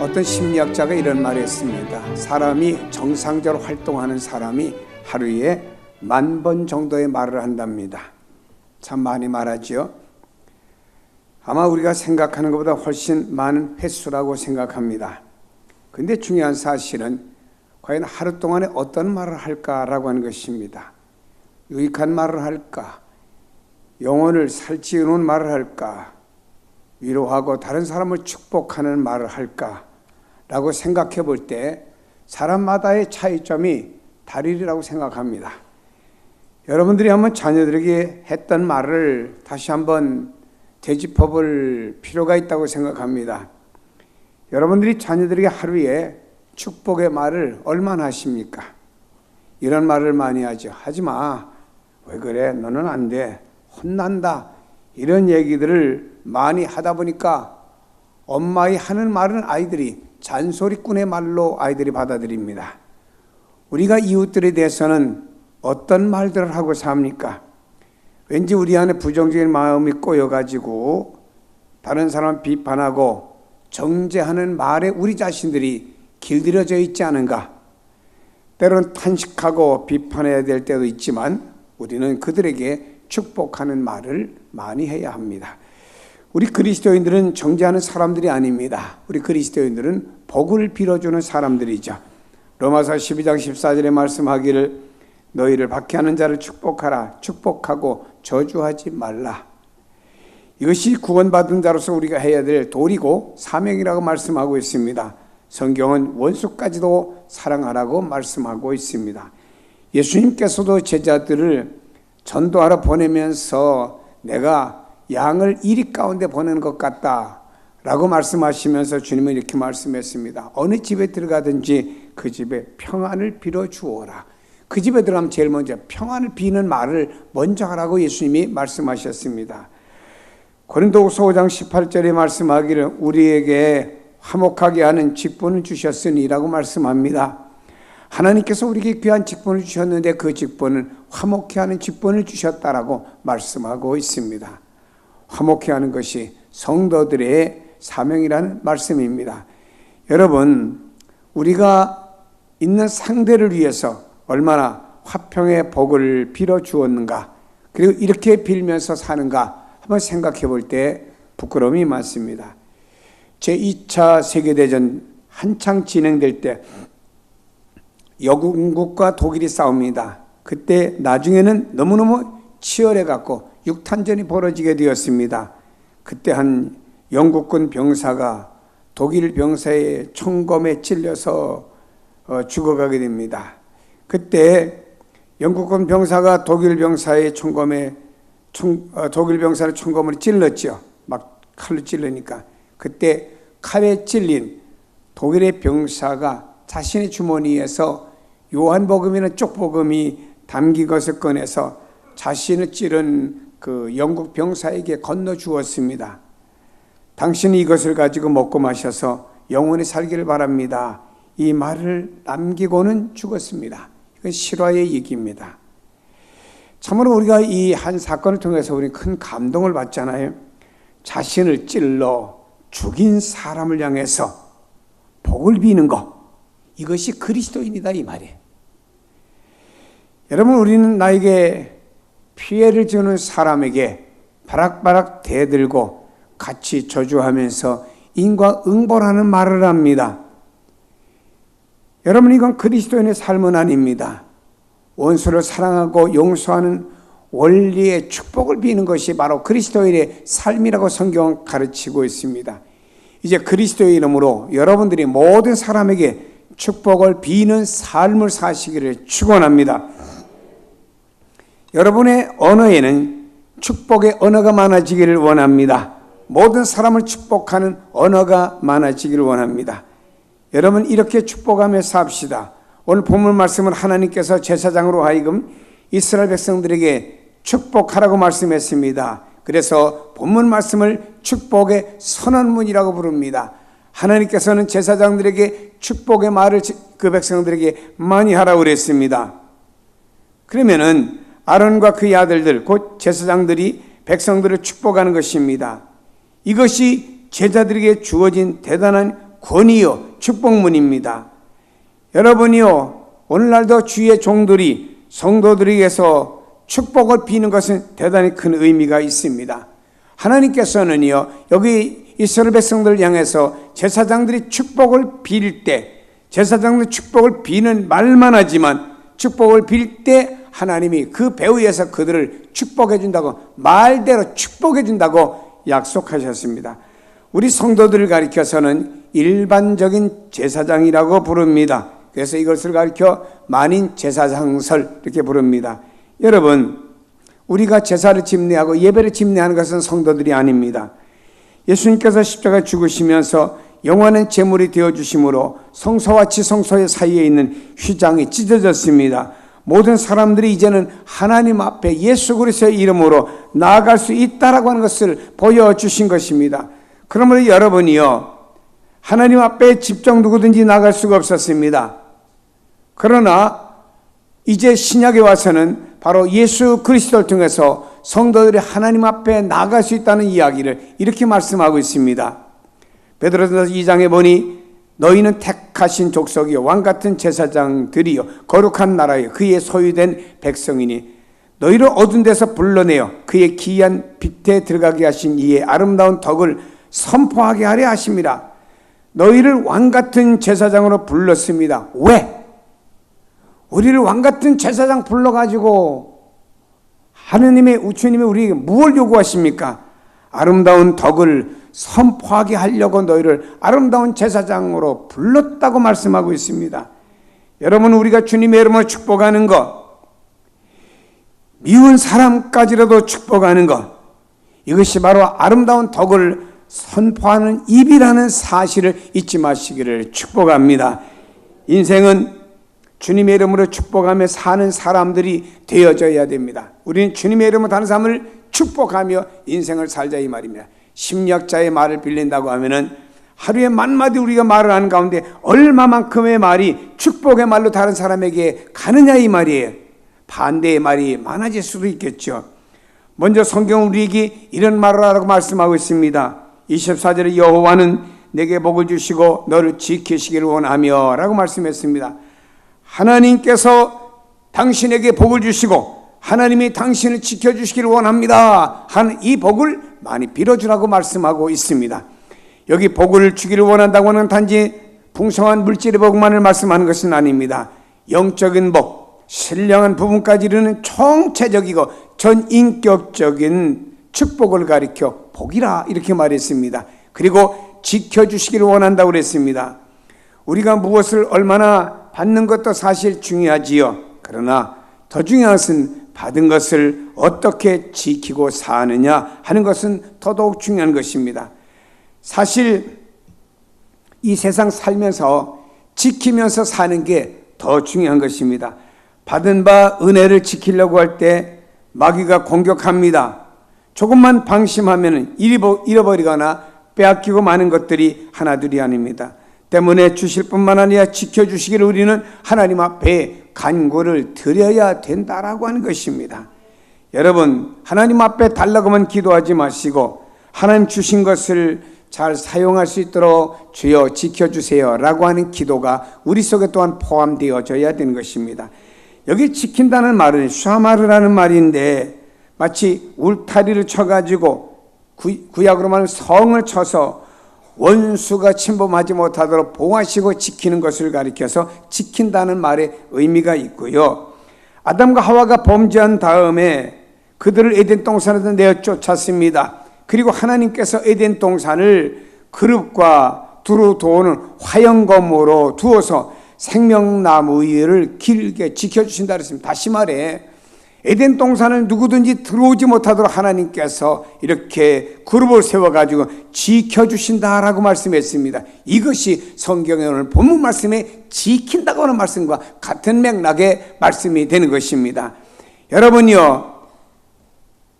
어떤 심리학자가 이런 말을 했습니다. 사람이 정상적으로 활동하는 사람이 하루에 10,000번 정도의 말을 한답니다. 참 많이 말하죠. 아마 우리가 생각하는 것보다 훨씬 많은 횟수라고 생각합니다. 근데 중요한 사실은 과연 하루 동안에 어떤 말을 할까라고 하는 것입니다. 유익한 말을 할까? 영혼을 살찌우는 말을 할까? 위로하고 다른 사람을 축복하는 말을 할까? 라고 생각해 볼 때 사람마다의 차이점이 다르리라고 생각합니다. 여러분들이 한번 자녀들에게 했던 말을 다시 한번 되짚어 볼 필요가 있다고 생각합니다. 여러분들이 자녀들에게 하루에 축복의 말을 얼마나 하십니까? 이런 말을 많이 하죠. 하지 마. 왜 그래? 너는 안 돼. 혼난다. 이런 얘기들을 많이 하다 보니까 엄마의 하는 말은 아이들이 잔소리꾼의 말로 아이들이 받아들입니다. 우리가 이웃들에 대해서는 어떤 말들을 하고 삽니까? 왠지 우리 안에 부정적인 마음이 꼬여가지고 다른 사람 비판하고 정죄하는 말에 우리 자신들이 길들여져 있지 않은가? 때로는 탄식하고 비판해야 될 때도 있지만 우리는 그들에게 축복하는 말을 많이 해야 합니다. 우리 그리스도인들은 정죄하는 사람들이 아닙니다. 우리 그리스도인들은 복을 빌어주는 사람들이죠. 로마서 12장 14절에 말씀하기를 너희를 박해하는 자를 축복하라. 축복하고 저주하지 말라. 이것이 구원받은 자로서 우리가 해야 될 도리고 사명이라고 말씀하고 있습니다. 성경은 원수까지도 사랑하라고 말씀하고 있습니다. 예수님께서도 제자들을 전도하러 보내면서 내가 양을 이리 가운데 보내는 것 같다 라고 말씀하시면서 주님은 이렇게 말씀했습니다. 어느 집에 들어가든지 그 집에 평안을 빌어 주어라. 그 집에 들어가면 제일 먼저 평안을 비는 말을 먼저 하라고 예수님이 말씀하셨습니다. 고린도후서 5장 18절에 말씀하기를 우리에게 화목하게 하는 직분을 주셨으니라고 말씀합니다. 하나님께서 우리에게 귀한 직분을 주셨는데 그 직분은 화목케 하는 직분을 주셨다라고 말씀하고 있습니다. 화목케 하는 것이 성도들의 사명이라는 말씀입니다. 여러분, 우리가 있는 상대를 위해서 얼마나 화평의 복을 빌어 주었는가, 그리고 이렇게 빌면서 사는가 한번 생각해 볼 때 부끄러움이 많습니다. 제2차 세계대전 한창 진행될 때 영국과 독일이 싸웁니다. 그때 나중에는 너무너무 치열해 갖고 육탄전이 벌어지게 되었습니다. 그때 한 영국군 병사가 독일 병사의 총검에 찔려서 죽어가게 됩니다. 그때 영국군 병사가 독일 병사의 독일 병사를 총검으로 찔렀죠. 막 칼로 찔르니까. 그때 칼에 찔린 독일의 병사가 자신의 주머니에서 요한복음이나 쪽복음이 담긴 것을 꺼내서 자신을 찌른 그 영국 병사에게 건너 주었습니다. 당신이 이것을 가지고 먹고 마셔서 영원히 살기를 바랍니다. 이 말을 남기고는 죽었습니다. 이건 실화의 얘기입니다. 참으로 우리가 이 한 사건을 통해서 우리는 큰 감동을 받잖아요. 자신을 찔러 죽인 사람을 향해서 복을 비는 것, 이것이 그리스도인이다 이 말이에요. 여러분, 우리는 나에게 피해를 주는 사람에게 바락바락 대들고 같이 저주하면서 인과응보라는 말을 합니다. 여러분, 이건 그리스도인의 삶은 아닙니다. 원수를 사랑하고 용서하는 원리의 축복을 비는 것이 바로 그리스도인의 삶이라고 성경은 가르치고 있습니다. 이제 그리스도의 이름으로 여러분들이 모든 사람에게 축복을 비는 삶을 사시기를 축원합니다. 여러분의 언어에는 축복의 언어가 많아지기를 원합니다. 모든 사람을 축복하는 언어가 많아지기를 원합니다. 여러분, 이렇게 축복하며 삽시다. 오늘 본문 말씀은 하나님께서 제사장으로 하여금 이스라엘 백성들에게 축복하라고 말씀했습니다. 그래서 본문 말씀을 축복의 선언문이라고 부릅니다. 하나님께서는 제사장들에게 축복의 말을 그 백성들에게 많이 하라고 그랬습니다. 그러면은 아론과 그의 아들들, 곧 제사장들이 백성들을 축복하는 것입니다. 이것이 제자들에게 주어진 대단한 권위요 축복문입니다. 여러분이요, 오늘날도 주의 종들이 성도들에게서 축복을 비는 것은 대단히 큰 의미가 있습니다. 하나님께서는요, 여기 이스라엘 백성들을 향해서 제사장들이 축복을 빌 때, 제사장들 축복을 비는 말만 하지만 축복을 빌 때 하나님이 그 배후에서 그들을 축복해 준다고, 말대로 축복해 준다고 약속하셨습니다. 우리 성도들을 가리켜서는 일반적인 제사장이라고 부릅니다. 그래서 이것을 가리켜 만인 제사장설 이렇게 부릅니다. 여러분, 우리가 제사를 집례하고 예배를 집례하는 것은 성도들이 아닙니다. 예수님께서 십자가에 죽으시면서 영원한 제물이 되어주심으로 성소와 지성소의 사이에 있는 휘장이 찢어졌습니다. 모든 사람들이 이제는 하나님 앞에 예수 그리스도의 이름으로 나아갈 수 있다라고 하는 것을 보여주신 것입니다. 그러므로 여러분이요, 하나님 앞에 직접 누구든지 나갈 수가 없었습니다. 그러나 이제 신약에 와서는 바로 예수 그리스도를 통해서 성도들이 하나님 앞에 나갈 수 있다는 이야기를 이렇게 말씀하고 있습니다. 베드로전서 2장에 보니 너희는 택하신 족속이요 왕같은 제사장들이요 거룩한 나라요 그의 소유된 백성이니 너희를 어두운 데서 불러내어 그의 기이한 빛에 들어가게 하신 이의 아름다운 덕을 선포하게 하려 하심이라. 너희를 왕같은 제사장으로 불렀습니다. 왜? 우리를 왕같은 제사장 불러가지고 하느님의 주님이 우리에게 무엇을 요구하십니까? 아름다운 덕을 선포하게 하려고 너희를 아름다운 제사장으로 불렀다고 말씀하고 있습니다. 여러분, 우리가 주님의 이름으로 축복하는 것, 미운 사람까지라도 축복하는 것, 이것이 바로 아름다운 덕을 선포하는 입이라는 사실을 잊지 마시기를 축복합니다. 인생은 주님의 이름으로 축복하며 사는 사람들이 되어져야 됩니다. 우리는 주님의 이름으로 다른 사람을 축복하며 인생을 살자 이 말입니다. 심리학자의 말을 빌린다고 하면은 하루에 만마디 우리가 말을 하는 가운데 얼마만큼의 말이 축복의 말로 다른 사람에게 가느냐 이 말이에요. 반대의 말이 많아질 수도 있겠죠. 먼저 성경은 우리에게 이런 말을 하라고 말씀하고 있습니다. 24절에 여호와는 내게 복을 주시고 너를 지키시기를 원하며 라고 말씀했습니다. 하나님께서 당신에게 복을 주시고 하나님이 당신을 지켜주시기를 원합니다 하는 이 복을 많이 빌어주라고 말씀하고 있습니다. 여기 복을 주기를 원한다고 하는 단지 풍성한 물질의 복만을 말씀하는 것은 아닙니다. 영적인 복, 신령한 부분까지 이르는 총체적이고 전인격적인 축복을 가리켜 복이라 이렇게 말했습니다. 그리고 지켜주시기를 원한다고 그랬습니다. 우리가 무엇을 얼마나 받는 것도 사실 중요하지요. 그러나 더 중요한 것은 받은 것을 어떻게 지키고 사느냐 하는 것은 더더욱 중요한 것입니다. 사실 이 세상 살면서 지키면서 사는 게 더 중요한 것입니다. 받은 바 은혜를 지키려고 할 때 마귀가 공격합니다. 조금만 방심하면 잃어버리거나 빼앗기고 마는 것들이 하나둘이 아닙니다. 때문에 주실 뿐만 아니라 지켜주시기를 우리는 하나님 앞에 간구를 드려야 된다라고 하는 것입니다. 여러분, 하나님 앞에 달라고만 기도하지 마시고 하나님 주신 것을 잘 사용할 수 있도록 주여 지켜주세요 라고 하는 기도가 우리 속에 또한 포함되어져야 되는 것입니다. 여기 지킨다는 말은 샤마르라는 말인데 마치 울타리를 쳐가지고 구약으로 말하면 성을 쳐서 원수가 침범하지 못하도록 보호하시고 지키는 것을 가리켜서 지킨다는 말의 의미가 있고요. 아담과 하와가 범죄한 다음에 그들을 에덴 동산에서 내어 쫓았습니다. 그리고 하나님께서 에덴 동산을 그룹과 두루 도는 화영검으로 두어서 생명나무를 길게 지켜주신다 그랬습니다. 다시 말해 에덴 동산을 누구든지 들어오지 못하도록 하나님께서 이렇게 그룹을 세워가지고 지켜주신다라고 말씀했습니다. 이것이 성경의 오늘 본문 말씀에 지킨다고 하는 말씀과 같은 맥락의 말씀이 되는 것입니다. 여러분요,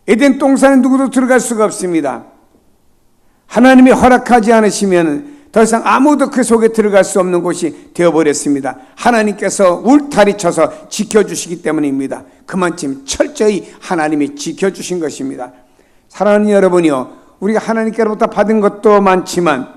에덴 동산에 누구도 들어갈 수가 없습니다. 하나님이 허락하지 않으시면 더 이상 아무도 그 속에 들어갈 수 없는 곳이 되어버렸습니다. 하나님께서 울타리 쳐서 지켜주시기 때문입니다. 그만큼 철저히 하나님이 지켜주신 것입니다. 사랑하는 여러분이요, 우리가 하나님께로부터 받은 것도 많지만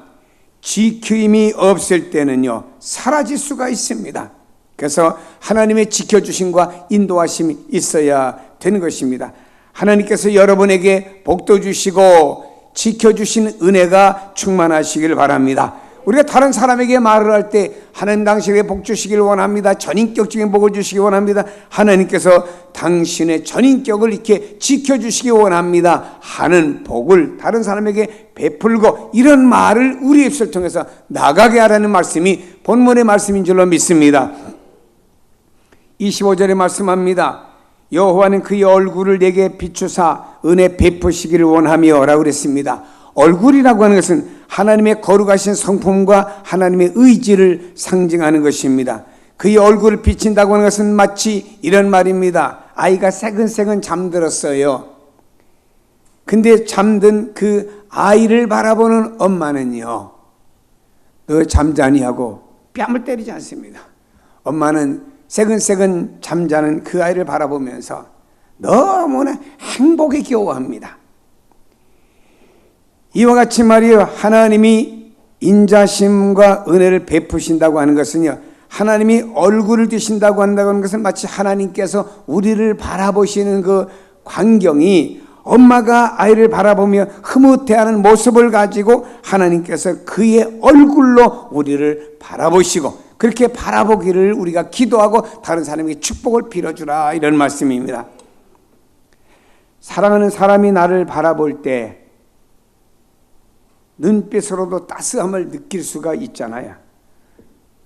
지킴이 없을 때는요, 사라질 수가 있습니다. 그래서 하나님의 지켜주심과 인도하심이 있어야 되는 것입니다. 하나님께서 여러분에게 복도 주시고 지켜주신 은혜가 충만하시길 바랍니다. 우리가 다른 사람에게 말을 할 때 하나님 당신에게 복 주시길 원합니다. 전인격적인 복을 주시기 원합니다. 하나님께서 당신의 전인격을 이렇게 지켜주시기 원합니다 하는 복을 다른 사람에게 베풀고, 이런 말을 우리 입술을 통해서 나가게 하라는 말씀이 본문의 말씀인 줄로 믿습니다. 25절에 말씀합니다. 여호와는 그의 얼굴을 내게 비추사 은혜 베푸시기를 원하며 라고 그랬습니다. 얼굴이라고 하는 것은 하나님의 거룩하신 성품과 하나님의 의지를 상징하는 것입니다. 그의 얼굴을 비친다고 하는 것은 마치 이런 말입니다. 아이가 새근새근 잠들었어요. 근데 잠든 그 아이를 바라보는 엄마는요, 너 잠자니 하고 뺨을 때리지 않습니다. 엄마는 새근새근 잠자는 그 아이를 바라보면서 너무나 행복에 겨워합니다. 이와 같이 말이요, 하나님이 인자심과 은혜를 베푸신다고 하는 것은요, 하나님이 얼굴을 드신다고 한다는 것은 마치 하나님께서 우리를 바라보시는 그 광경이, 엄마가 아이를 바라보며 흐뭇해하는 모습을 가지고 하나님께서 그의 얼굴로 우리를 바라보시고, 그렇게 바라보기를 우리가 기도하고 다른 사람에게 축복을 빌어주라, 이런 말씀입니다. 사랑하는 사람이 나를 바라볼 때 눈빛으로도 따스함을 느낄 수가 있잖아요.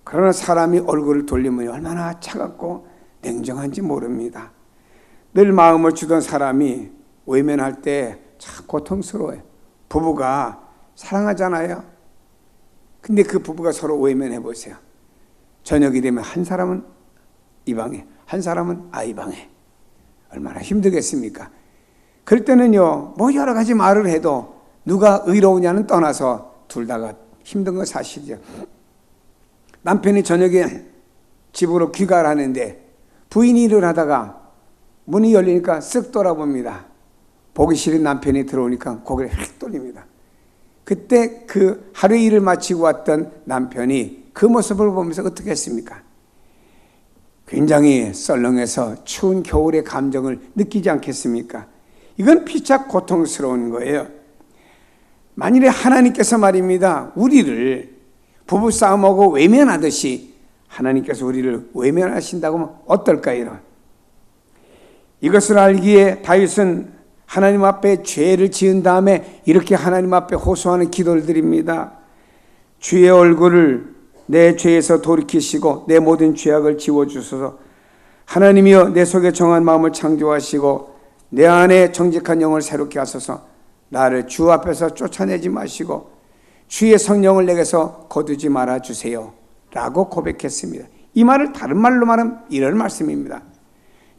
그러나 사람이 얼굴을 돌리면 얼마나 차갑고 냉정한지 모릅니다. 늘 마음을 주던 사람이 외면할 때 참 고통스러워요. 부부가 사랑하잖아요. 근데 그 부부가 서로 외면해 보세요. 저녁이 되면 한 사람은 이 방에, 한 사람은 이 방에. 얼마나 힘들겠습니까? 그럴 때는요, 뭐 여러 가지 말을 해도 누가 의로우냐는 떠나서 둘 다가 힘든 건 사실이죠. 남편이 저녁에 집으로 귀가를 하는데 부인이 일을 하다가 문이 열리니까 쓱 돌아봅니다. 보기 싫은 남편이 들어오니까 고개를 휙 돌립니다. 그때 그 하루 일을 마치고 왔던 남편이 그 모습을 보면서 어떻게 했습니까? 굉장히 썰렁해서 추운 겨울의 감정을 느끼지 않겠습니까? 이건 피차 고통스러운 거예요. 만일에 하나님께서 말입니다, 우리를 부부싸움하고 외면하듯이 하나님께서 우리를 외면하신다고 하면 어떨까요? 이것을 알기에 다윗은 하나님 앞에 죄를 지은 다음에 이렇게 하나님 앞에 호소하는 기도를 드립니다. 주의 얼굴을 내 죄에서 돌이키시고 내 모든 죄악을 지워주소서. 하나님이여, 내 속에 정한 마음을 창조하시고 내 안에 정직한 영을 새롭게 하소서. 나를 주 앞에서 쫓아내지 마시고 주의 성령을 내게서 거두지 말아주세요 라고 고백했습니다. 이 말을 다른 말로 말하면 이런 말씀입니다.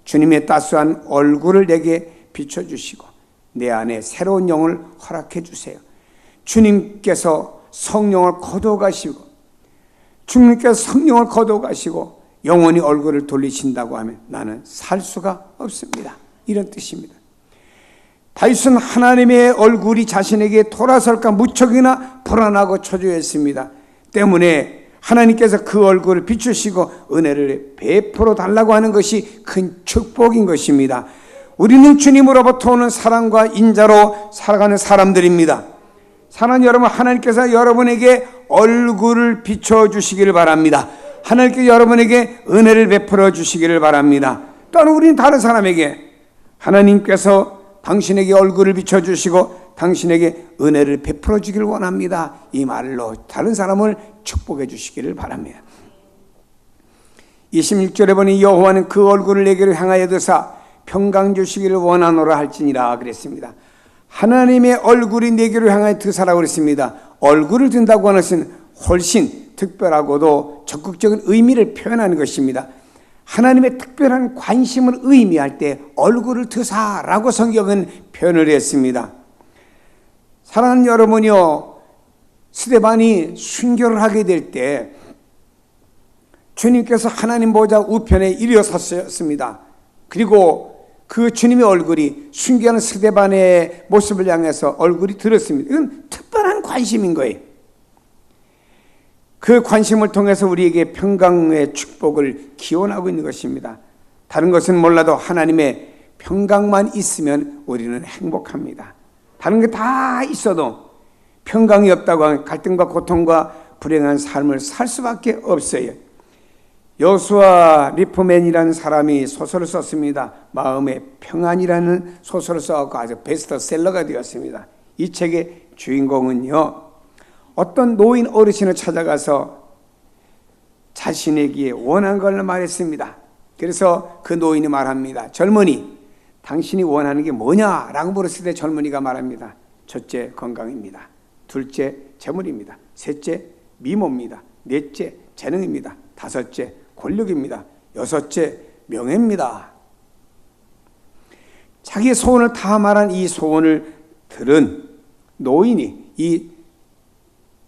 주님의 따스한 얼굴을 내게 비춰주시고 내 안에 새로운 영을 허락해 주세요. 주님께서 성령을 거둬가시고, 주님께서 성령을 거둬가시고 영원히 얼굴을 돌리신다고 하면 나는 살 수가 없습니다, 이런 뜻입니다. 다윗은 하나님의 얼굴이 자신에게 돌아설까 무척이나 불안하고 초조했습니다. 때문에 하나님께서 그 얼굴을 비추시고 은혜를 베풀어 달라고 하는 것이 큰 축복인 것입니다. 우리는 주님으로부터 오는 사랑과 인자로 살아가는 사람들입니다. 사랑하는 여러분, 하나님께서 여러분에게 얼굴을 비춰주시기를 바랍니다. 하나님께서 여러분에게 은혜를 베풀어 주시기를 바랍니다. 또한 우리는 다른 사람에게 하나님께서 당신에게 얼굴을 비춰주시고 당신에게 은혜를 베풀어 주기를 원합니다, 이 말로 다른 사람을 축복해 주시기를 바랍니다. 26절에 보니 여호와는 그 얼굴을 내게로 향하여 드사 평강 주시기를 원하노라 할지니라 그랬습니다. 하나님의 얼굴이 내게로 향하여 드사라고 그랬습니다. 얼굴을 든다고 하는 것은 훨씬 특별하고도 적극적인 의미를 표현하는 것입니다. 하나님의 특별한 관심을 의미할 때 얼굴을 드사라고 성경은 표현을 했습니다. 사랑하는 여러분이요, 스데반이 순교를 하게 될 때 주님께서 하나님 보좌 우편에 일어섰습니다. 그리고 그 주님의 얼굴이 순교하는 스데반의 모습을 향해서 얼굴이 들었습니다. 이건 특별한 관심인 거예요. 그 관심을 통해서 우리에게 평강의 축복을 기원하고 있는 것입니다. 다른 것은 몰라도 하나님의 평강만 있으면 우리는 행복합니다. 다른 게 다 있어도 평강이 없다고 하면 갈등과 고통과 불행한 삶을 살 수밖에 없어요. 여수아 리프맨이라는 사람이 소설을 썼습니다. 마음의 평안이라는 소설을 써서 아주 베스트셀러가 되었습니다. 이 책의 주인공은요, 어떤 노인 어르신을 찾아가서 자신에게 원한 걸 말했습니다. 그래서 그 노인이 말합니다. 젊은이, 당신이 원하는 게 뭐냐라고 물었을 때 젊은이가 말합니다. 첫째, 건강입니다. 둘째, 재물입니다. 셋째, 미모입니다. 넷째, 재능입니다. 다섯째, 권력입니다. 여섯째, 명예입니다. 자기의 소원을 다 말한 이 소원을 들은 노인이 이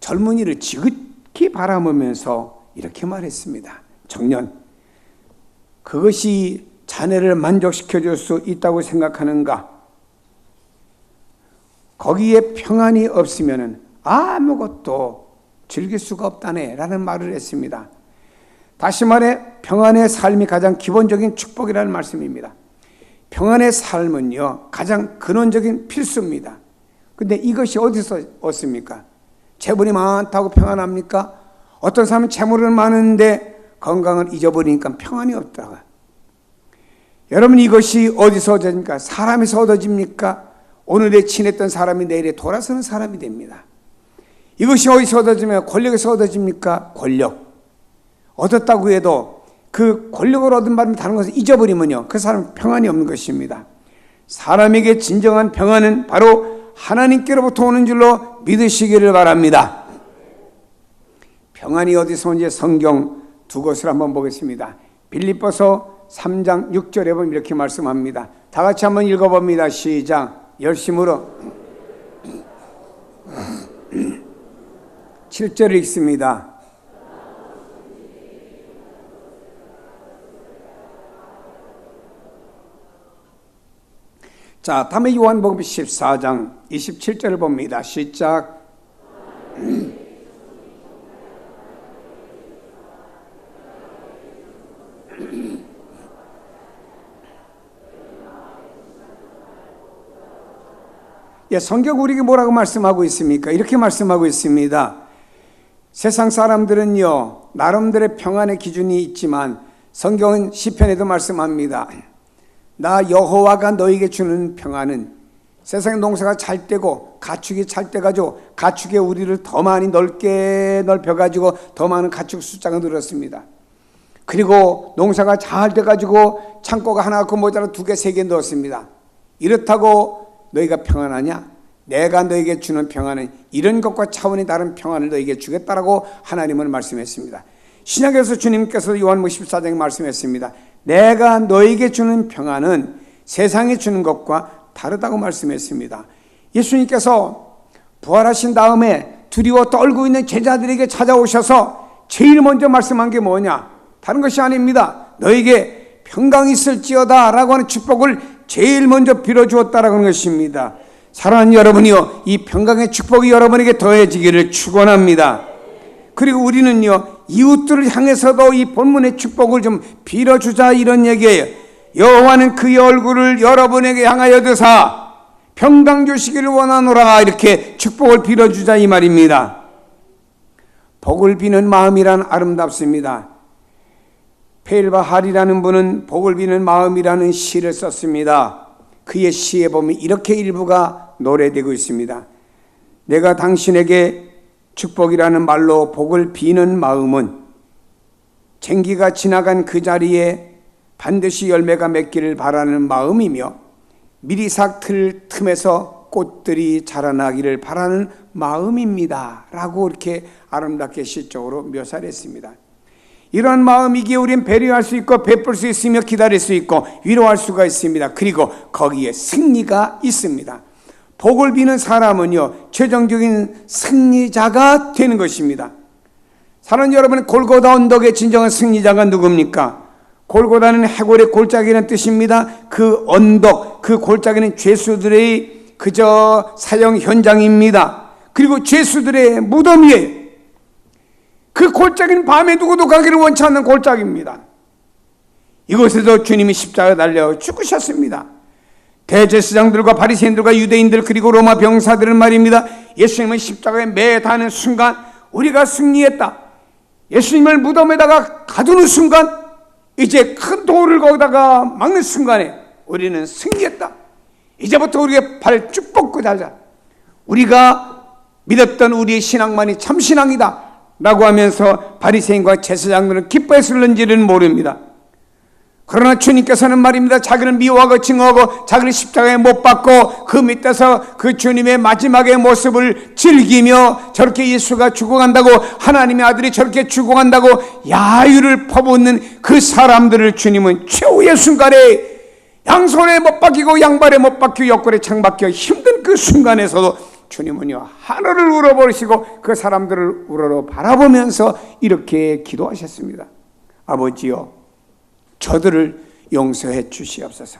젊은이를 지극히 바라보면서 이렇게 말했습니다. 청년, 그것이 자네를 만족시켜 줄 수 있다고 생각하는가? 거기에 평안이 없으면 아무것도 즐길 수가 없다네 라는 말을 했습니다. 다시 말해 평안의 삶이 가장 기본적인 축복이라는 말씀입니다. 평안의 삶은요, 가장 근원적인 필수입니다. 근데 이것이 어디서 얻습니까? 재물이 많다고 평안합니까? 어떤 사람은 재물은 많은데 건강을 잊어버리니까 평안이 없더라고요. 여러분, 이것이 어디서 얻어집니까? 사람에서 얻어집니까? 오늘에 친했던 사람이 내일에 돌아서는 사람이 됩니다. 이것이 어디서 얻어지면 권력에서 얻어집니까? 권력. 얻었다고 해도 그 권력을 얻은 바람에 다른 것을 잊어버리면요, 그 사람은 평안이 없는 것입니다. 사람에게 진정한 평안은 바로 하나님께로부터 오는 줄로 믿으시기를 바랍니다. 평안이 어디서 오는지 성경 두 곳을 한번 보겠습니다. 빌립보서 3장 6절에 보면 이렇게 말씀합니다. 다 같이 한번 읽어봅니다. 시작. 열심으로 7절을 읽습니다. 자, 다음에 요한복음 14장 27절을 봅니다. 시작. 예, 성경 우리에게 뭐라고 말씀하고 있습니까? 이렇게 말씀하고 있습니다. 세상 사람들은요, 나름대로의 평안의 기준이 있지만 성경은 시편에도 말씀합니다. 나 여호와가 너에게 주는 평안은 세상의 농사가 잘 되고 가축이 잘 돼가지고 가축의 우리를 더 많이 넓게 넓혀가지고 더 많은 가축 숫자가 늘었습니다. 그리고 농사가 잘 돼가지고 창고가 하나 갖고 모자라 2개, 3개 넣었습니다. 이렇다고 너희가 평안하냐? 내가 너에게 주는 평안은 이런 것과 차원이 다른 평안을 너에게 주겠다라고 하나님은 말씀했습니다. 신약에서 주님께서 요한복음 14장에 말씀했습니다. 내가 너에게 주는 평안은 세상에 주는 것과 다르다고 말씀했습니다. 예수님께서 부활하신 다음에 두려워 떨고 있는 제자들에게 찾아오셔서 제일 먼저 말씀한 게 뭐냐? 다른 것이 아닙니다. 너에게 평강이 있을지어다 라고 하는 축복을 제일 먼저 빌어주었다라는 것입니다. 사랑하는 여러분이요, 이 평강의 축복이 여러분에게 더해지기를 축원합니다. 그리고 우리는요, 이웃들을 향해서도 이 본문의 축복을 좀 빌어주자 이런 얘기예요. 여호와는 그의 얼굴을 여러분에게 향하여 드사 평강 주시기를 원하노라, 이렇게 축복을 빌어주자 이 말입니다. 복을 비는 마음이란 아름답습니다. 페일바할이라는 분은 복을 비는 마음이라는 시를 썼습니다. 그의 시에 보면 이렇게 일부가 노래되고 있습니다. 내가 당신에게 축복이라는 말로 복을 비는 마음은 쟁기가 지나간 그 자리에 반드시 열매가 맺기를 바라는 마음이며 미리삭 틀 틈에서 꽃들이 자라나기를 바라는 마음입니다 라고 이렇게 아름답게 시적으로 묘사를 했습니다. 이러한 마음이기에 우리는 배려할 수 있고 베풀 수 있으며 기다릴 수 있고 위로할 수가 있습니다. 그리고 거기에 승리가 있습니다. 복을 비는 사람은요, 최종적인 승리자가 되는 것입니다. 사랑하는 여러분, 골고다 언덕의 진정한 승리자가 누굽니까? 골고다는 해골의 골짜기라는 뜻입니다. 그 언덕, 그 골짜기는 죄수들의 그저 사형 현장입니다. 그리고 죄수들의 무덤이에요. 그 골짜기는 밤에 누구도 가기를 원치 않는 골짜기입니다. 이곳에서 주님이 십자가에 달려 죽으셨습니다. 대제사장들과 바리새인들과 유대인들 그리고 로마 병사들은 말입니다, 예수님은 십자가에 매다는 순간 우리가 승리했다. 예수님을 무덤에다가 가두는 순간, 이제 큰 돌을 거기다가 막는 순간에 우리는 승리했다. 이제부터 우리의 발 쭉 뻗고 달자. 우리가 믿었던 우리의 신앙만이 참 신앙이다 라고 하면서 바리새인과 제사장들은 기뻐했을는지는 모릅니다. 그러나 주님께서는 말입니다, 자기를 미워하고 증오하고 자기를 십자가에 못 박고 그 밑에서 그 주님의 마지막의 모습을 즐기며 저렇게 예수가 죽어간다고, 하나님의 아들이 저렇게 죽어간다고 야유를 퍼붓는 그 사람들을 주님은 최후의 순간에 양손에 못 박히고 양발에 못 박히고 옆구리에 창 박혀 힘든 그 순간에서도 주님은요 하늘을 우러버리시고 그 사람들을 우러러 바라보면서 이렇게 기도하셨습니다. 아버지여, 저들을 용서해 주시옵소서.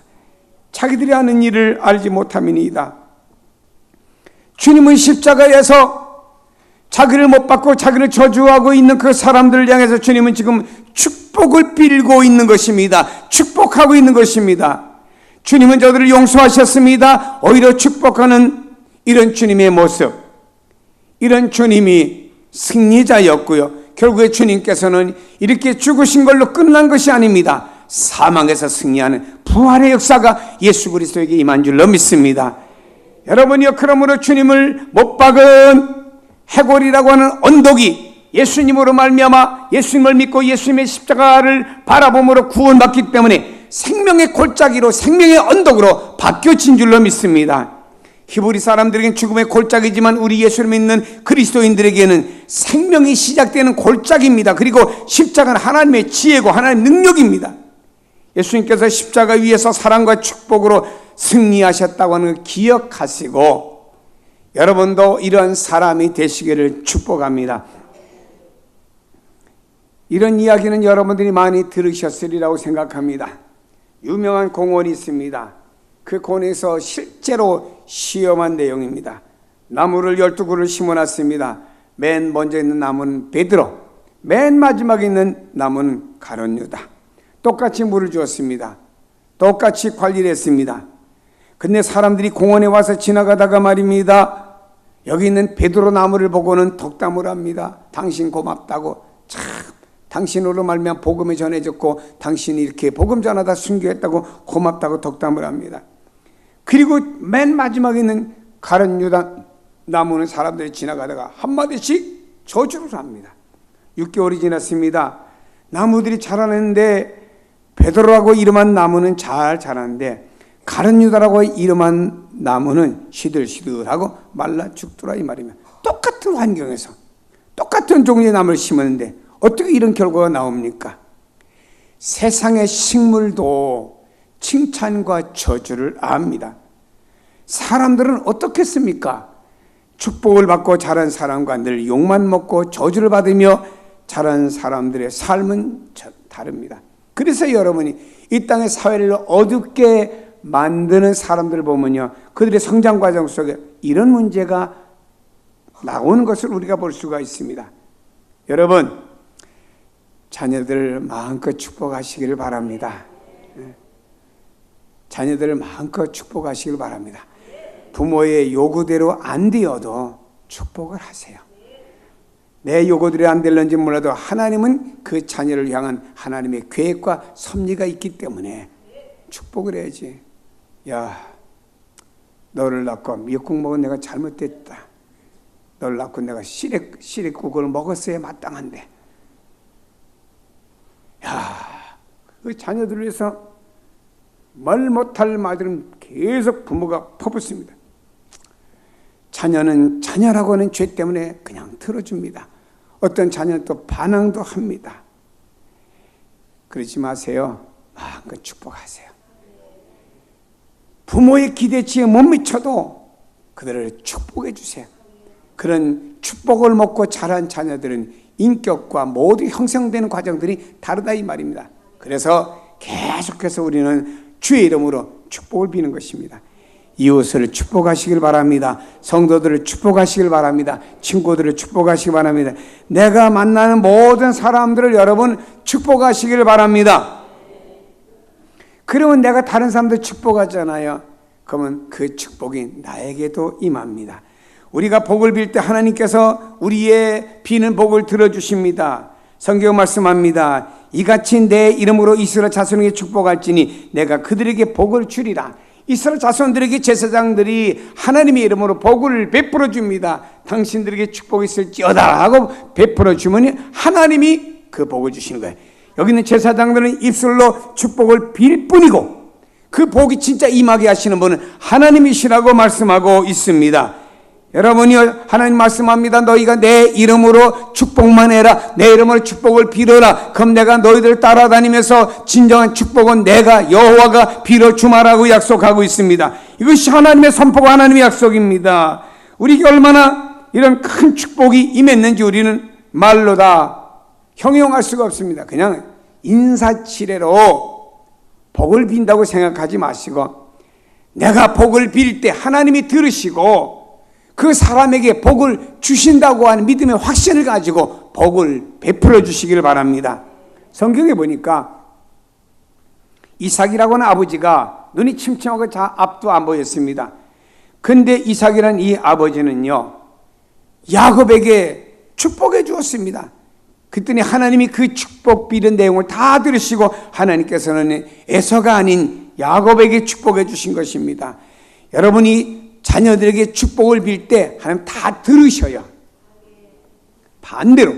자기들이 하는 일을 알지 못함이니이다. 주님은 십자가에서 자기를 못 받고 자기를 저주하고 있는 그 사람들을 향해서 주님은 지금 축복을 빌고 있는 것입니다. 축복하고 있는 것입니다. 주님은 저들을 용서하셨습니다. 오히려 축복하는 이런 주님의 모습, 이런 주님이 승리자였고요, 결국에 주님께서는 이렇게 죽으신 걸로 끝난 것이 아닙니다. 사망에서 승리하는 부활의 역사가 예수 그리스도에게 임한 줄로 믿습니다. 여러분이요, 그러므로 주님을 못 박은 해골이라고 하는 언덕이 예수님으로 말미암아 예수님을 믿고 예수님의 십자가를 바라봄으로 구원받기 때문에 생명의 골짜기로, 생명의 언덕으로 바뀌어진 줄로 믿습니다. 히브리 사람들에게는 죽음의 골짜기지만 우리 예수를 믿는 그리스도인들에게는 생명이 시작되는 골짜기입니다. 그리고 십자가는 하나님의 지혜고 하나님의 능력입니다. 예수님께서 십자가 위에서 사랑과 축복으로 승리하셨다고 하는 걸 기억하시고 여러분도 이런 사람이 되시기를 축복합니다. 이런 이야기는 여러분들이 많이 들으셨으리라고 생각합니다. 유명한 공원이 있습니다. 그 공원에서 실제로 시험한 내용입니다. 나무를 12그루를 심어놨습니다. 맨 먼저 있는 나무는 베드로, 맨 마지막에 있는 나무는 가룟 유다. 똑같이 물을 주었습니다. 똑같이 관리를 했습니다. 근데 사람들이 공원에 와서 지나가다가 말입니다, 여기 있는 베드로 나무를 보고는 덕담을 합니다. 당신 고맙다고, 참 당신으로 말미암아 복음이 전해졌고 당신이 이렇게 복음 전하다 순교했다고 고맙다고 덕담을 합니다. 그리고 맨 마지막에 있는 가룟 유다 나무는 사람들이 지나가다가 한마디씩 저주를 합니다. 6개월이 지났습니다. 나무들이 자라는데 베드로라고 이름한 나무는 잘 자라는데 가룟 유다라고 이름한 나무는 시들시들하고 말라 죽더라 이 말이면, 똑같은 환경에서 똑같은 종류의 나무를 심었는데 어떻게 이런 결과가 나옵니까? 세상의 식물도 칭찬과 저주를 압니다. 사람들은 어떻겠습니까? 축복을 받고 자란 사람과 늘 욕만 먹고 저주를 받으며 자란 사람들의 삶은 다릅니다. 그래서 여러분이 이 땅의 사회를 어둡게 만드는 사람들을 보면요, 그들의 성장 과정 속에 이런 문제가 나오는 것을 우리가 볼 수가 있습니다. 여러분, 자녀들을 마음껏 축복하시기를 바랍니다. 자녀들을 마음껏 축복하시길 바랍니다. 부모의 요구대로 안 되어도 축복을 하세요. 내 요구대로 안 될는지 몰라도 하나님은 그 자녀를 향한 하나님의 계획과 섭리가 있기 때문에 축복을 해야지. 야, 너를 낳고 미역국 먹은 내가 잘못됐다. 너를 낳고 내가 시래국을 먹었어야 마땅한데. 야, 그 자녀들을 위해서 말 못할 말들은 계속 부모가 퍼붓습니다. 자녀는 자녀라고 하는 죄 때문에 그냥 들어줍니다. 어떤 자녀는 또 반항도 합니다. 그러지 마세요. 마음껏 축복하세요. 부모의 기대치에 못 미쳐도 그들을 축복해 주세요. 그런 축복을 먹고 자란 자녀들은 인격과 모두 형성되는 과정들이 다르다 이 말입니다. 그래서 계속해서 우리는 주의 이름으로 축복을 비는 것입니다. 이웃을 축복하시길 바랍니다. 성도들을 축복하시길 바랍니다. 친구들을 축복하시기 바랍니다. 내가 만나는 모든 사람들을 여러분 축복하시길 바랍니다. 그러면 내가 다른 사람들 축복하잖아요. 그러면 그 축복이 나에게도 임합니다. 우리가 복을 빌 때 하나님께서 우리의 비는 복을 들어주십니다. 성경 말씀합니다. 이같이 내 이름으로 이스라엘 자손에게 축복할지니 내가 그들에게 복을 주리라. 이스라엘 자손들에게 제사장들이 하나님의 이름으로 복을 베풀어 줍니다. 당신들에게 축복이 있을지어다 하고 베풀어 주면 하나님이 그 복을 주시는 거예요. 여기 있는 제사장들은 입술로 축복을 빌 뿐이고 그 복이 진짜 임하게 하시는 분은 하나님이시라고 말씀하고 있습니다. 여러분이 하나님 말씀합니다. 너희가 내 이름으로 축복만 해라. 내 이름으로 축복을 빌어라. 그럼 내가 너희들 따라다니면서 진정한 축복은 내가 여호와가 빌어주마라고 약속하고 있습니다. 이것이 하나님의 선포가 하나님의 약속입니다. 우리에게 얼마나 이런 큰 축복이 임했는지 우리는 말로 다 형용할 수가 없습니다. 그냥 인사치레로 복을 빈다고 생각하지 마시고 내가 복을 빌 때 하나님이 들으시고 그 사람에게 복을 주신다고 하는 믿음의 확신을 가지고 복을 베풀어 주시기를 바랍니다. 성경에 보니까 이삭이라고 하는 아버지가 눈이 침침하고 앞도 안 보였습니다. 근데 이삭이라는 이 아버지는요 야곱에게 축복해 주었습니다. 그랬더니 하나님이 그 축복 빌은 내용을 다 들으시고 하나님께서는 에서가 아닌 야곱에게 축복해 주신 것입니다. 여러분이 자녀들에게 축복을 빌 때 하나님 다 들으셔요. 반대로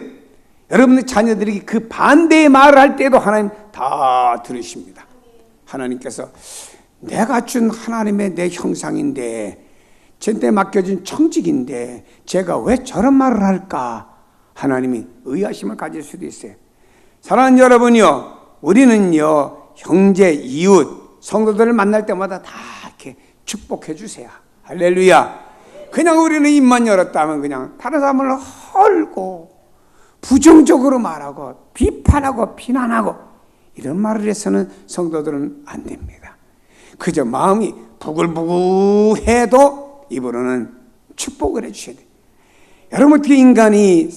여러분의 자녀들에게 그 반대의 말을 할 때도 하나님 다 들으십니다. 하나님께서 내가 준 하나님의 내 형상인데 제때 맡겨준 청직인데 제가 왜 저런 말을 할까? 하나님이 의아심을 가질 수도 있어요. 사랑하는 여러분이요, 우리는요 형제, 이웃, 성도들을 만날 때마다 다 이렇게 축복해 주세요. 할렐루야. 그냥 우리는 입만 열었다면 그냥 다른 사람을 헐고 부정적으로 말하고 비판하고 비난하고 이런 말을 해서는 성도들은 안 됩니다. 그저 마음이 부글부글해도 입으로는 축복을 해주셔야 돼요. 여러분 어떻게 인간이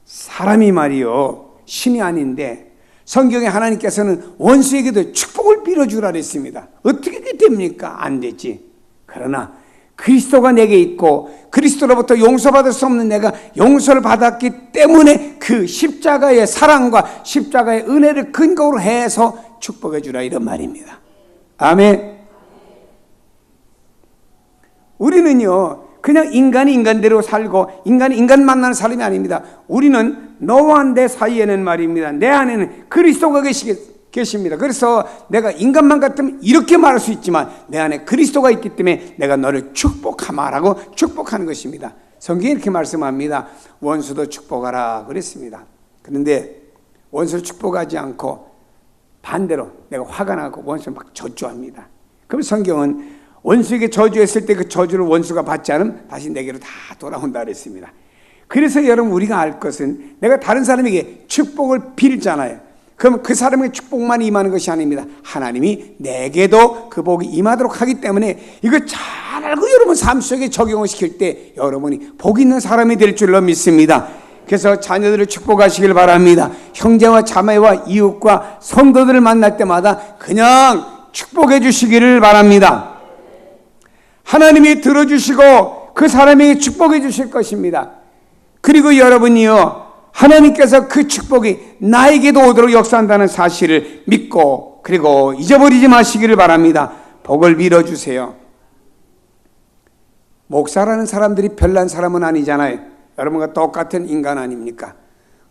사람이 말이요 신이 아닌데 성경에 하나님께서는 원수에게도 축복을 빌어주라 그랬습니다. 어떻게 됩니까? 안 되지. 그러나 그리스도가 내게 있고 그리스도로부터 용서받을 수 없는 내가 용서를 받았기 때문에 그 십자가의 사랑과 십자가의 은혜를 근거로 해서 축복해 주라 이런 말입니다. 아멘. 우리는요 그냥 인간이 인간대로 살고 인간이 인간 만나는 사람이 아닙니다. 우리는 너와 내 사이에는 말입니다. 내 안에는 그리스도가 계십니다. 그래서 내가 인간만 같으면 이렇게 말할 수 있지만 내 안에 그리스도가 있기 때문에 내가 너를 축복하마라고 축복하는 것입니다. 성경이 이렇게 말씀합니다. 원수도 축복하라 그랬습니다. 그런데 원수를 축복하지 않고 반대로 내가 화가 나고 원수를 막 저주합니다. 그럼 성경은 원수에게 저주했을 때 그 저주를 원수가 받지 않으면 다시 내게로 다 돌아온다 그랬습니다. 그래서 여러분 우리가 알 것은 내가 다른 사람에게 축복을 빌잖아요. 그럼 그 사람에게 축복만 임하는 것이 아닙니다. 하나님이 내게도 그 복이 임하도록 하기 때문에 이거 잘 알고 여러분 삶 속에 적용을 시킬 때 여러분이 복 있는 사람이 될 줄로 믿습니다. 그래서 자녀들을 축복하시길 바랍니다. 형제와 자매와 이웃과 성도들을 만날 때마다 그냥 축복해 주시기를 바랍니다. 하나님이 들어주시고 그 사람에게 축복해 주실 것입니다. 그리고 여러분이요 하나님께서 그 축복이 나에게도 오도록 역사한다는 사실을 믿고 그리고 잊어버리지 마시기를 바랍니다. 복을 빌어주세요. 목사라는 사람들이 별난 사람은 아니잖아요. 여러분과 똑같은 인간 아닙니까?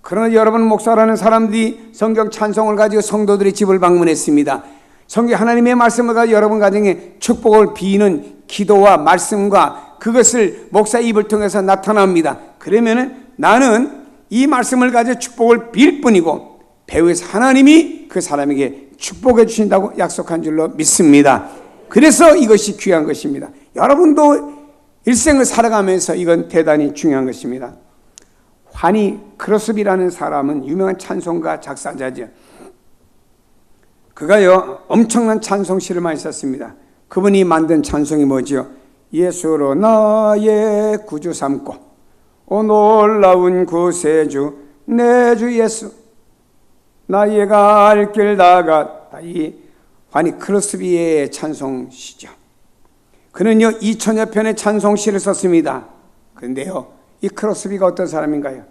그러나 여러분 목사라는 사람들이 성경 찬송을 가지고 성도들의 집을 방문했습니다. 성경 하나님의 말씀을 가지고 여러분 가정에 축복을 비는 기도와 말씀과 그것을 목사 입을 통해서 나타납니다. 그러면은 나는 이 말씀을 가지고 축복을 빌 뿐이고 배후에서 하나님이 그 사람에게 축복해 주신다고 약속한 줄로 믿습니다. 그래서 이것이 귀한 것입니다. 여러분도 일생을 살아가면서 이건 대단히 중요한 것입니다. 환희 크로스비라는 사람은 유명한 찬송가 작사자죠. 그가요 엄청난 찬송시를 많이 썼습니다. 그분이 만든 찬송이 뭐지요? 예수로 나의 구주 삼고 오 놀라운 구세주 내 주 예수 나의 갈 길 다갔다. 이 바니 크로스비의 찬송시죠. 그는요 2000여 편의 찬송시를 썼습니다. 그런데요 이 크로스비가 어떤 사람인가요?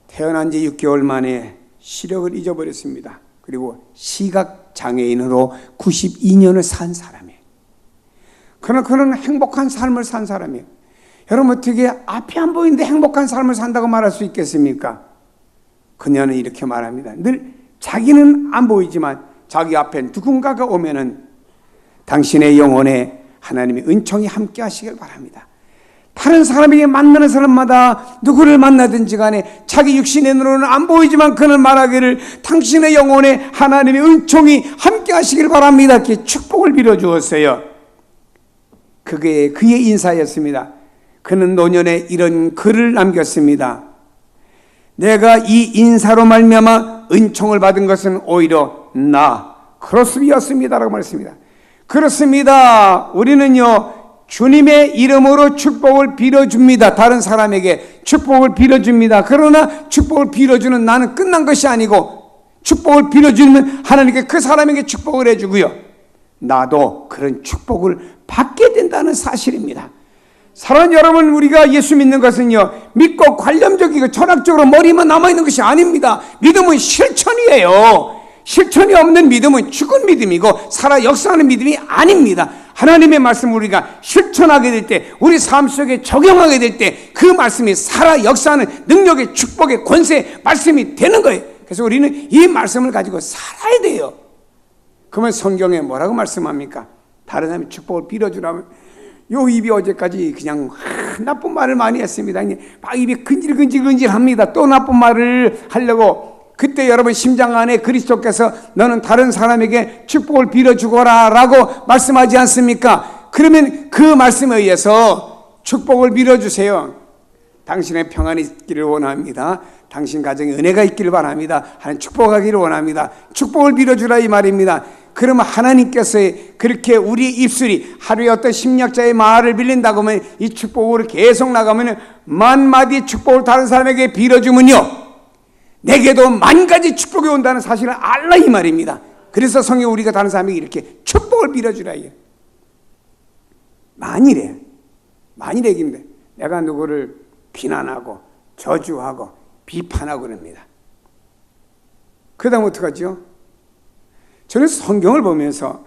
태어난 지 6개월 만에 시력을 잊어버렸습니다. 그리고 시각장애인으로 92년을 산 사람이에요. 그러나 그는 행복한 삶을 산 사람이에요. 여러분 어떻게 앞이 안 보이는데 행복한 삶을 산다고 말할 수 있겠습니까? 그녀는 이렇게 말합니다. 늘 자기는 안 보이지만 자기 앞에 누군가가 오면은 당신의 영혼에 하나님의 은총이 함께 하시길 바랍니다. 다른 사람에게 만나는 사람마다 누구를 만나든지 간에 자기 육신의 눈으로는 안 보이지만 그는 말하기를 당신의 영혼에 하나님의 은총이 함께 하시길 바랍니다. 이렇게 축복을 빌어주었어요. 그게 그의 인사였습니다. 그는 노년에 이런 글을 남겼습니다. 내가 이 인사로 말미암아 은총을 받은 것은 오히려 나 크로스비였습니다라고 말했습니다. 그렇습니다. 우리는요 주님의 이름으로 축복을 빌어줍니다. 다른 사람에게 축복을 빌어줍니다. 그러나 축복을 빌어주는 나는 끝난 것이 아니고 축복을 빌어주면 하나님께 그 사람에게 축복을 해주고요 나도 그런 축복을 받게 된다는 사실입니다. 사랑하는 여러분, 우리가 예수 믿는 것은요 믿고 관념적이고 철학적으로 머리만 남아있는 것이 아닙니다. 믿음은 실천이에요. 실천이 없는 믿음은 죽은 믿음이고 살아 역사하는 믿음이 아닙니다. 하나님의 말씀을 우리가 실천하게 될 때, 우리 삶 속에 적용하게 될 때 그 말씀이 살아 역사하는 능력의 축복의 권세의 말씀이 되는 거예요. 그래서 우리는 이 말씀을 가지고 살아야 돼요. 그러면 성경에 뭐라고 말씀합니까? 다른 사람이 축복을 빌어주라면 요 입이 어제까지 그냥 나쁜 말을 많이 했습니다. 막 입이 근질근질합니다. 또 나쁜 말을 하려고. 그때 여러분 심장 안에 그리스도께서 너는 다른 사람에게 축복을 빌어주거라 라고 말씀하지 않습니까? 그러면 그 말씀에 의해서 축복을 빌어주세요. 당신의 평안이 있기를 원합니다. 당신 가정에 은혜가 있기를 바랍니다. 하나님 축복하기를 원합니다. 축복을 빌어주라 이 말입니다. 그러면 하나님께서 그렇게 우리의 입술이 하루에 어떤 심리학자의 말을 빌린다고 하면 이 축복으로 계속 나가면 만마디 축복을 다른 사람에게 빌어주면요 내게도 만가지 축복이 온다는 사실을 알라 이 말입니다. 그래서 성경 우리가 다른 사람에게 이렇게 축복을 빌어주라 이게. 만일에 얘기입니다. 내가 누구를 비난하고 저주하고 비판하고 그럽니다. 그 다음 어떡하죠? 저는 성경을 보면서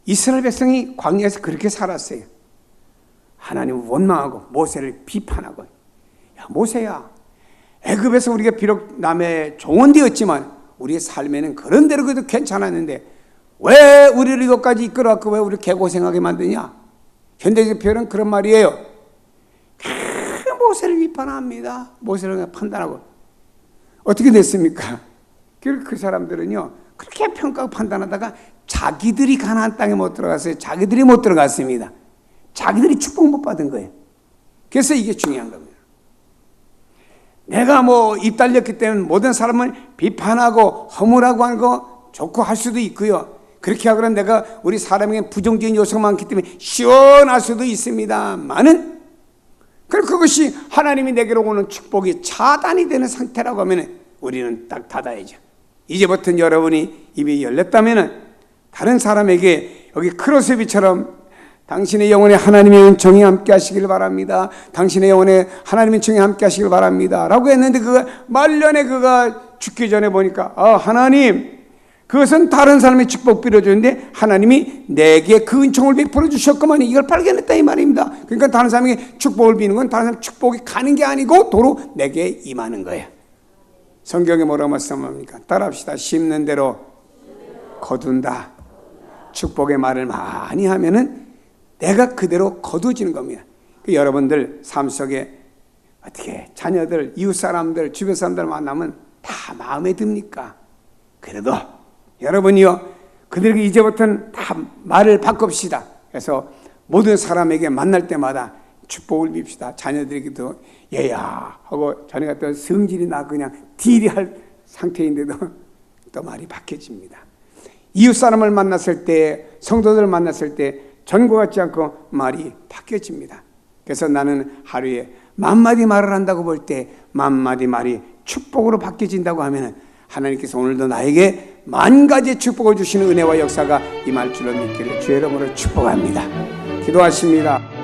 이스라엘 백성이 광야에서 그렇게 살았어요. 하나님을 원망하고 모세를 비판하고. 야 모세야, 애굽에서 우리가 비록 남의 종은 되었지만 우리의 삶에는 그런 대로 그래도 괜찮았는데 왜 우리를 이것까지 이끌어왔고 왜 우리를 개고생하게 만드냐? 현대적 표현은 그런 말이에요. 모세를 비판합니다. 모세를 판단하고. 어떻게 됐습니까? 그 사람들은요 그렇게 평가하고 판단하다가 자기들이 가나안 땅에 못 들어갔어요. 자기들이 못 들어갔습니다. 자기들이 축복 못 받은 거예요. 그래서 이게 중요한 겁니다. 내가 입 달렸기 때문에 모든 사람을 비판하고 허물하고 하는 거 좋고 할 수도 있고요. 그렇게 하거나 내가 우리 사람에게 부정적인 요소가 많기 때문에 시원할 수도 있습니다만은 그것이 하나님이 내게로 오는 축복이 차단이 되는 상태라고 하면 우리는 딱 닫아야죠. 이제부터는 여러분이 입이 열렸다면 다른 사람에게 여기 크로스비처럼 당신의 영혼에 하나님의 은총이 함께 하시길 바랍니다. 당신의 영혼에 하나님의 은총이 함께 하시길 바랍니다. 라고 했는데 말년에 그가 죽기 전에 보니까 하나님 그것은 다른 사람의 축복 빌어주는데 하나님이 내게 그 은총을 베풀어 주셨구만 이걸 발견했다 이 말입니다. 그러니까 다른 사람에게 축복을 비는 건 다른 사람 축복이 가는 게 아니고 도로 내게 임하는 거예요. 성경에 뭐라고 말씀합니까? 따라합시다. 심는 대로 거둔다. 축복의 말을 많이 하면은 내가 그대로 거두어지는 겁니다. 여러분들 삶 속에 어떻게 자녀들, 이웃 사람들, 주변 사람들 만나면 다 마음에 듭니까? 그래도 여러분이요 그들에게 이제부터는 다 말을 바꿉시다. 그래서 모든 사람에게 만날 때마다 축복을 빕시다. 자녀들에게도 얘야 하고 자네가 또 성질이 나 그냥 딜이 할 상태인데도 또 말이 바뀌어집니다. 이웃 사람을 만났을 때 성도들 만났을 때 전과 같지 않고 말이 바뀌어집니다. 그래서 나는 하루에 10,000마디 말을 한다고 볼 때 10,000마디 말이 축복으로 바뀌어진다고 하면 하나님께서 오늘도 나에게 10,000가지의 축복을 주시는 은혜와 역사가 임할 줄로 믿기를 주의 이름으로 축복합니다. 기도하십니다.